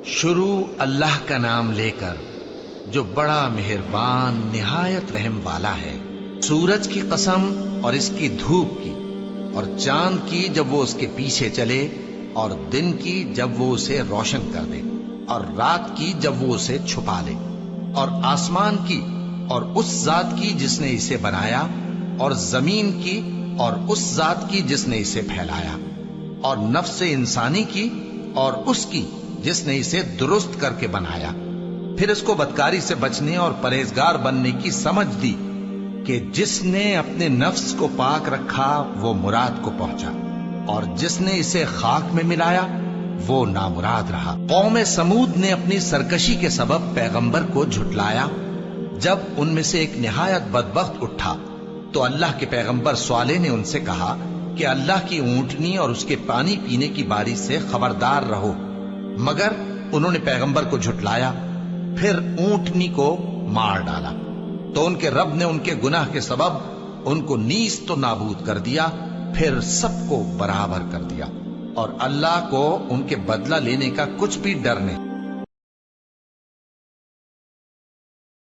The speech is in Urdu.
شروع اللہ کا نام لے کر جو بڑا مہربان نہایت رحم والا ہے۔ سورج کی قسم اور اس کی دھوپ کی، اور چاند کی جب وہ اس کے پیچھے چلے، اور دن کی جب وہ اسے روشن کر دے، اور رات کی جب وہ اسے چھپا لے، اور آسمان کی اور اس ذات کی جس نے اسے بنایا، اور زمین کی اور اس ذات کی جس نے اسے پھیلایا، اور نفس انسانی کی اور اس کی جس نے اسے درست کر کے بنایا۔ پھر اس کو بدکاری سے بچنے اور پرہیزگار بننے کی سمجھ دی کہ جس نے اپنے نفس کو پاک رکھا وہ مراد کو پہنچا، اور جس نے اسے خاک میں ملایا وہ نامراد رہا۔ قوم سمود نے اپنی سرکشی کے سبب پیغمبر کو جھٹلایا۔ جب ان میں سے ایک نہایت بدبخت اٹھا تو اللہ کے پیغمبر صالح نے ان سے کہا کہ اللہ کی اونٹنی اور اس کے پانی پینے کی باری سے خبردار رہو، مگر انہوں نے پیغمبر کو جھٹلایا۔ پھر اونٹنی کو مار ڈالا تو ان کے رب نے ان کے گناہ کے سبب ان کو نیست و نابود کر دیا، پھر سب کو برابر کر دیا، اور اللہ کو ان کے بدلہ لینے کا کچھ بھی ڈر نہیں۔